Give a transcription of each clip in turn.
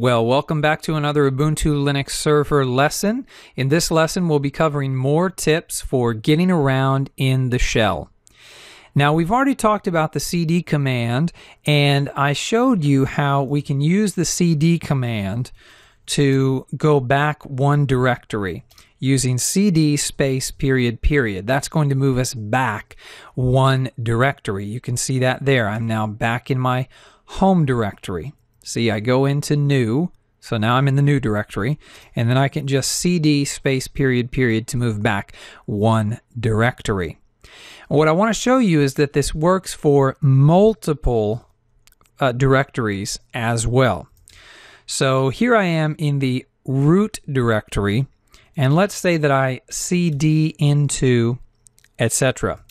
Well, welcome back to another Ubuntu Linux Server lesson. In this lesson, we'll be covering more tips for getting around in the shell. Now, we've already talked about the cd command, and I showed you how we can use the cd command to go back one directory using cd space period period. That's going to move us back one directory. You can see that there. I'm now back in my home directory. See, I go into new, so now I'm in the new directory, and then I can just cd space period period to move back one directory. What I want to show you is that this works for multiple directories as well. So here I am in the root directory, and let's say that I cd into etc.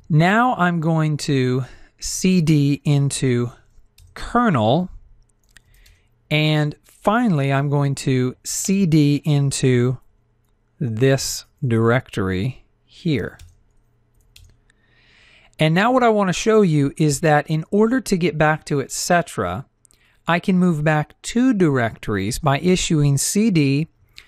Now I'm going to cd into kernel, and finally I'm going to cd into this directory here. And now what I want to show you is that in order to get back to etc., I can move back two directories by issuing cd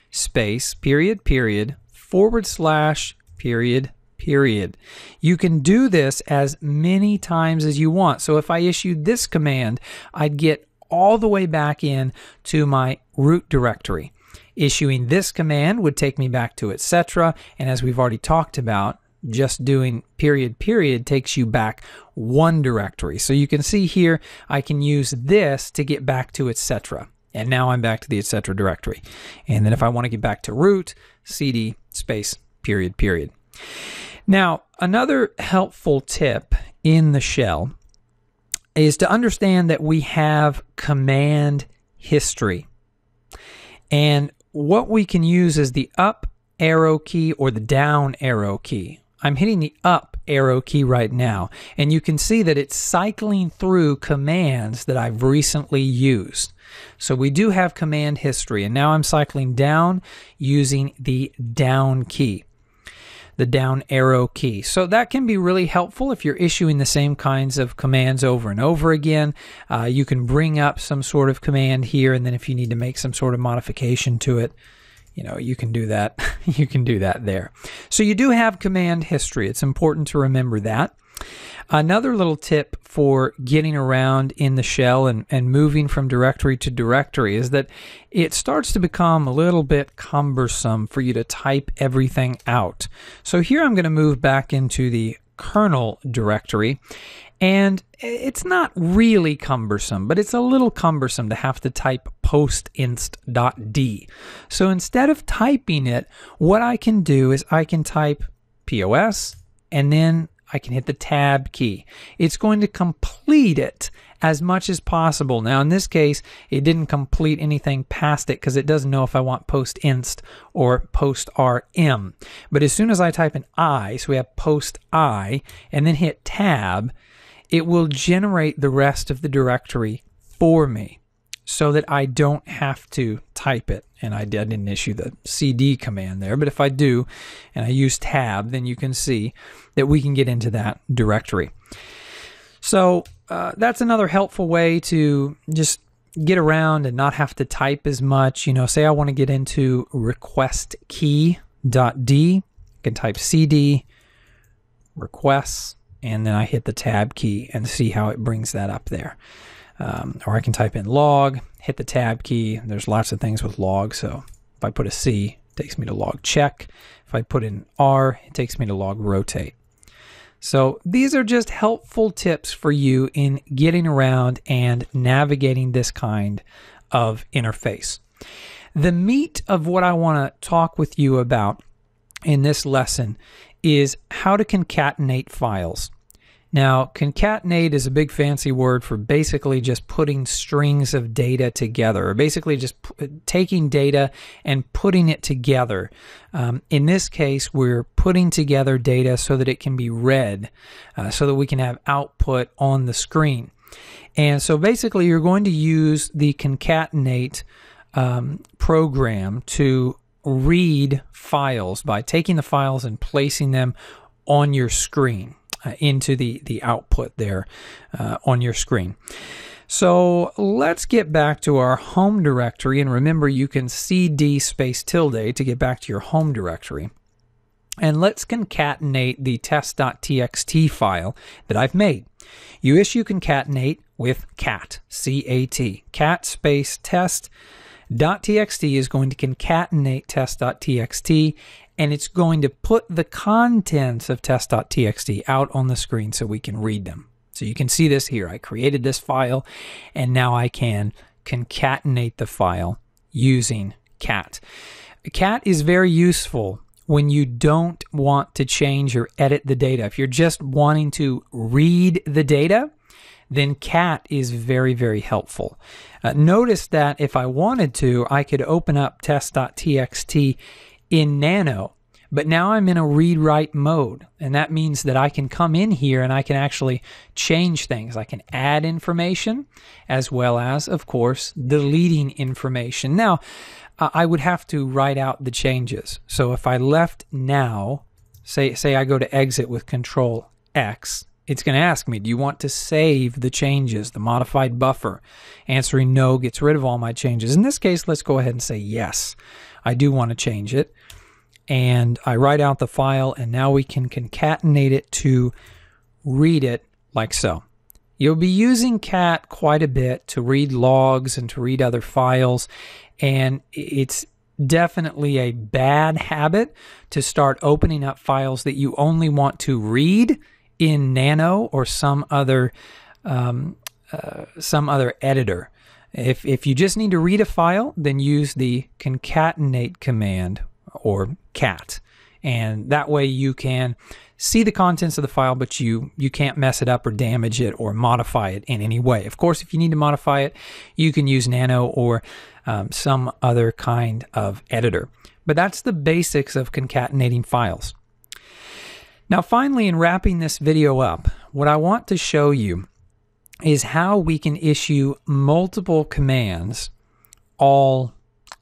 space period period / period period. You can do this as many times as you want. So if I issued this command, I'd get all the way back in to my root directory. Issuing this command would take me back to etc. And as we've already talked about, just doing period period takes you back one directory. So you can see here, I can use this to get back to etc. And now I'm back to the etc. directory. And then if I want to get back to root, cd space period period. Now, another helpful tip in the shell is to understand that we have command history. And what we can use is the up arrow key or the down arrow key. I'm hitting the up arrow key right now, and you can see that it's cycling through commands that I've recently used. So we do have command history, and now I'm cycling down using the down key, the down arrow key. So that can be really helpful if you're issuing the same kinds of commands over and over again. You can bring up some sort of command here, and then if you need to make some sort of modification to it, you can do that. You can do that there. So you do have command history. It's important to remember that. Another little tip for getting around in the shell and moving from directory to directory is that it starts to become a little bit cumbersome for you to type everything out. So here I'm going to move back into the kernel directory, and it's not really cumbersome, but it's a little cumbersome to have to type postinst.d. So instead of typing it, what I can do is I can type POS, and then I can hit the tab key. It's going to complete it as much as possible. Now in this case, it didn't complete anything past it because it doesn't know if I want postinst or postrm. But as soon as I type an I, so we have post I, and then hit tab, it will generate the rest of the directory for me so that I don't have to type it. And I didn't issue the cd command there, but if I do and I use tab, then you can see that we can get into that directory. So that's another helpful way to just get around and not have to type as much. Say I want to get into request key.d, I can type cd requests, and then I hit the tab key and see how it brings that up there. Or I can type in log, hit the tab key. There's lots of things with log. So if I put a C, it takes me to log check. If I put in R, it takes me to log rotate. So these are just helpful tips for you in getting around and navigating this kind of interface. The meat of what I want to talk with you about in this lesson is how to concatenate files. Now, concatenate is a big fancy word for basically just putting strings of data together, or basically just taking data and putting it together. In this case, we're putting together data so that it can be read, so that we can have output on the screen. And so basically, you're going to use the concatenate program to read files by taking the files and placing them on your screen. Into the output there on your screen. So let's get back to our home directory, and remember you can cd space tilde to get back to your home directory. And let's concatenate the test.txt file that I've made. You issue concatenate with cat, C-A-T. Cat space test.txt is going to concatenate test.txt, and it's going to put the contents of test.txt out on the screen so we can read them. So you can see this here. I created this file, and now I can concatenate the file using cat. Cat is very useful when you don't want to change or edit the data. If you're just wanting to read the data, then cat is very, very helpful. Notice that if I wanted to, I could open up test.txt in Nano, but now I'm in a read-write mode, and that means that I can come in here and I can actually change things. I can add information as well as, of course, deleting information. Now, I would have to write out the changes. So if I left now, say I go to exit with Control X, it's going to ask me, do you want to save the changes, the modified buffer? Answering no gets rid of all my changes. In this case, let's go ahead and say yes. I do want to change it. And I write out the file, and now we can concatenate it to read it like so. You'll be using cat quite a bit to read logs and to read other files, and it's definitely a bad habit to start opening up files that you only want to read in Nano or some other editor. If you just need to read a file, then use the concatenate command or cat, and that way you can see the contents of the file, but you can't mess it up or damage it or modify it in any way. Of course, if you need to modify it, you can use Nano or some other kind of editor. But that's the basics of concatenating files. Now, finally, in wrapping this video up, what I want to show you is how we can issue multiple commands all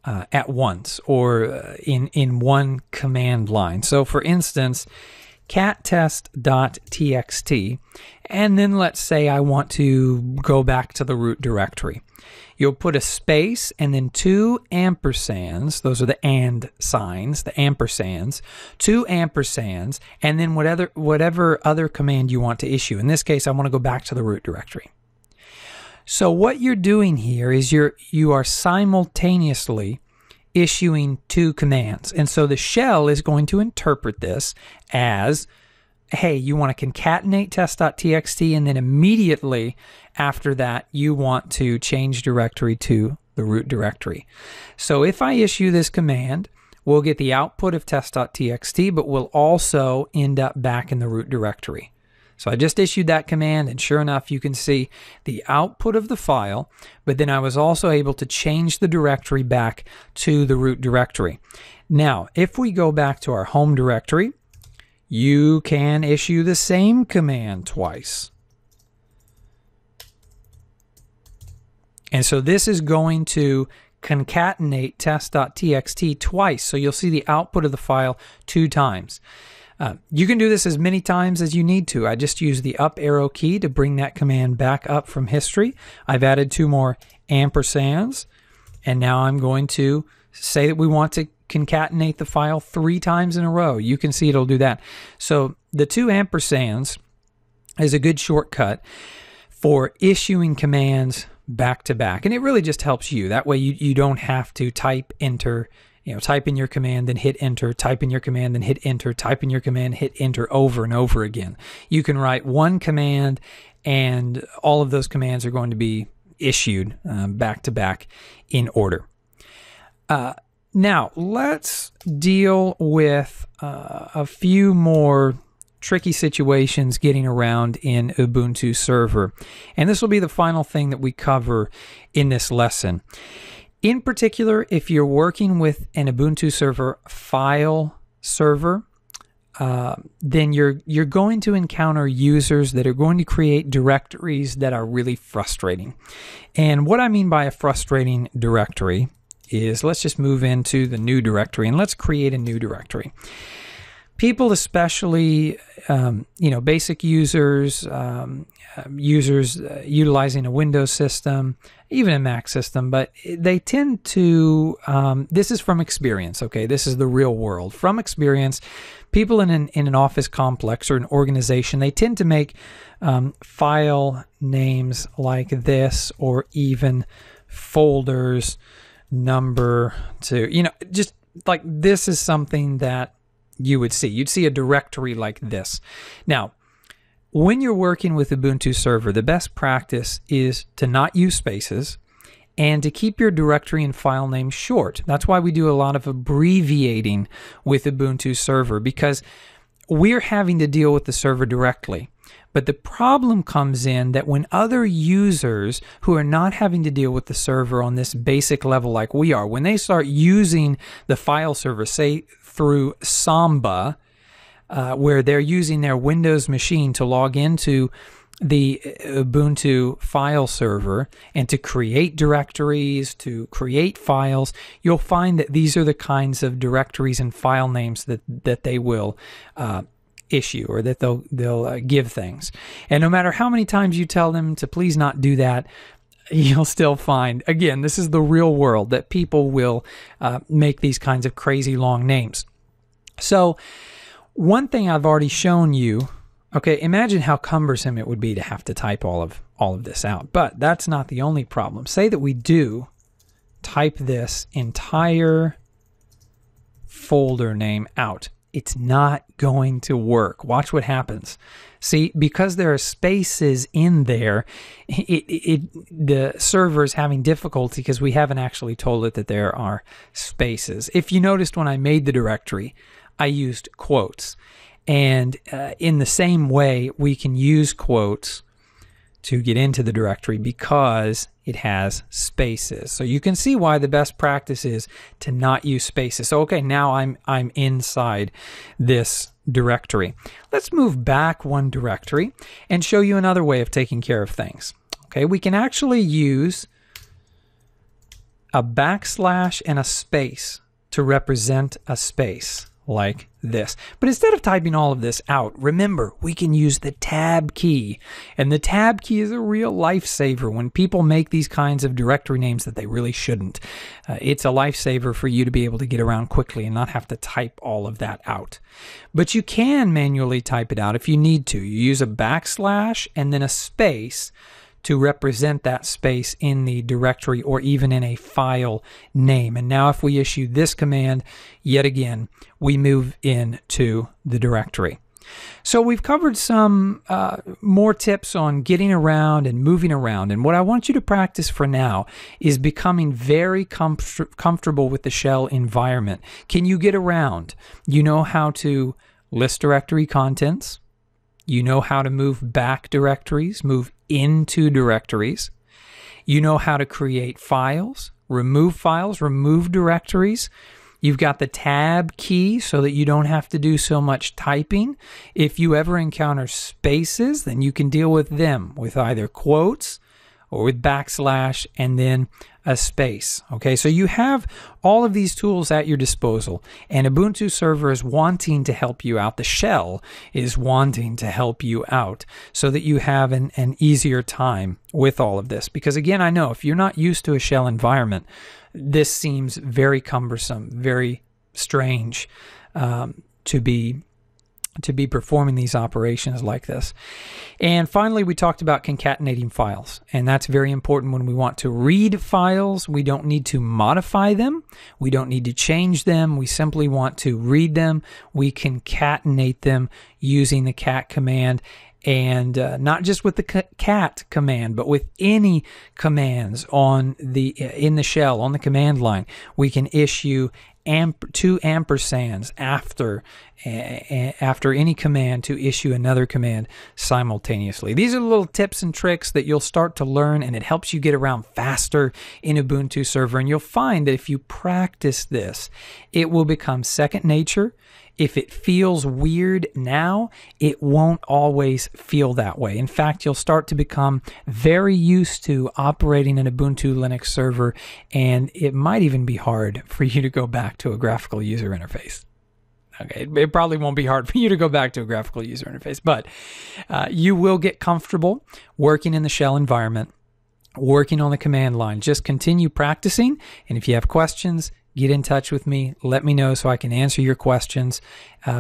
at once, or in one command line. So for instance, cat test.txt, and then let's say I want to go back to the root directory. You'll put a space and then 2 ampersands, those are the and signs, the ampersands, 2 ampersands, and then whatever other command you want to issue. In this case, I want to go back to the root directory. So what you're doing here is you are simultaneously issuing 2 commands. And so the shell is going to interpret this as, hey, you want to concatenate test.txt, and then immediately after that, you want to change directory to the root directory. So if I issue this command, we'll get the output of test.txt, but we'll also end up back in the root directory. So I just issued that command, and sure enough, you can see the output of the file, but then I was also able to change the directory back to the root directory. Now, if we go back to our home directory, you can issue the same command twice. And so this is going to concatenate test.txt twice. So you'll see the output of the file 2 times. You can do this as many times as you need to. I just use the up arrow key to bring that command back up from history. I've added 2 more ampersands, and now I'm going to say that we want to concatenate the file 3 times in a row. You can see it'll do that. So the 2 ampersands is a good shortcut for issuing commands back to back, and it really just helps you. That way you don't have to type enter, type in your command, then hit enter, type in your command, then hit enter, type in your command, hit enter over and over again. You can write one command, and all of those commands are going to be issued back to back in order. Now, let's deal with a few more tricky situations getting around in Ubuntu Server. And this will be the final thing that we cover in this lesson. In particular, if you're working with an Ubuntu Server file server, then you're going to encounter users that are going to create directories that are really frustrating. And what I mean by a frustrating directory is, let's just move into the new directory and let's create a new directory. people, especially basic users, users utilizing a Windows system, even a Mac system, but they tend to, this is from experience, okay? This is the real world. From experience, people in an office complex or an organization, they tend to make file names like this, or even folders number 2. Just like this is something that you would see. You'd see a directory like this. Now, when you're working with Ubuntu Server, the best practice is to not use spaces and to keep your directory and file name short. That's why we do a lot of abbreviating with Ubuntu Server, because we're having to deal with the server directly. But the problem comes in that when other users who are not having to deal with the server on this basic level like we are, when they start using the file server, say through Samba, where they're using their Windows machine to log into the Ubuntu file server and to create directories, to create files, you'll find that these are the kinds of directories and file names that they will issue, or that they'll give things. And no matter how many times you tell them to please not do that, you'll still find, again, this is the real world, that people will make these kinds of crazy long names. So one thing I've already shown you, okay, imagine how cumbersome it would be to have to type all of this out. But that's not the only problem. Say that we do type this entire folder name out. It's not going to work. Watch what happens. See, because there are spaces in there, the server is having difficulty because we haven't actually told it that there are spaces. If you noticed when I made the directory, I used quotes. And in the same way, we can use quotes to get into the directory because it has spaces. So you can see why the best practice is to not use spaces. So okay, now I'm inside this directory. Let's move back one directory and show you another way of taking care of things. Okay, we can actually use a backslash and a space to represent a space like this. But instead of typing all of this out, remember, we can use the tab key. And the tab key is a real lifesaver when people make these kinds of directory names that they really shouldn't. It's a lifesaver for you to be able to get around quickly and not have to type all of that out. But you can manually type it out if you need to. You use a backslash and then a space to represent that space in the directory or even in a file name. And now if we issue this command, yet again, we move into the directory. So we've covered some more tips on getting around and moving around. And what I want you to practice for now is becoming very comfortable with the shell environment. Can you get around? You know how to list directory contents. You know how to move back directories, move into directories. You know how to create files, remove directories. You've got the tab key so that you don't have to do so much typing. If you ever encounter spaces, then you can deal with them with either quotes or with backslash and then a space. Okay, so you have all of these tools at your disposal, and Ubuntu Server is wanting to help you out. The shell is wanting to help you out so that you have an easier time with all of this. Because again, I know if you're not used to a shell environment, this seems very cumbersome, very strange to be performing these operations like this. And finally, we talked about concatenating files, and that's very important when we want to read files. We don't need to modify them. We don't need to change them. We simply want to read them. We concatenate them using the cat command, and not just with the cat command, but with any commands in the shell, on the command line. We can issue 2 ampersands after any command to issue another command simultaneously. These are little tips and tricks that you'll start to learn, and it helps you get around faster in Ubuntu Server. And you'll find that if you practice this, it will become second nature. If it feels weird now, it won't always feel that way. In fact, you'll start to become very used to operating an Ubuntu Linux server, and it might even be hard for you to go back to a graphical user interface. Okay, it probably won't be hard for you to go back to a graphical user interface, but you will get comfortable working in the shell environment, working on the command line. Just continue practicing, and if you have questions, get in touch with me. Let me know so I can answer your questions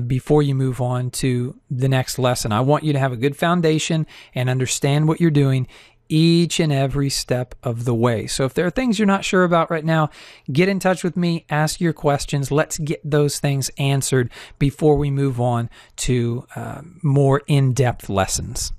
before you move on to the next lesson. I want you to have a good foundation and understand what you're doing each and every step of the way. So if there are things you're not sure about right now, get in touch with me, ask your questions. Let's get those things answered before we move on to more in-depth lessons.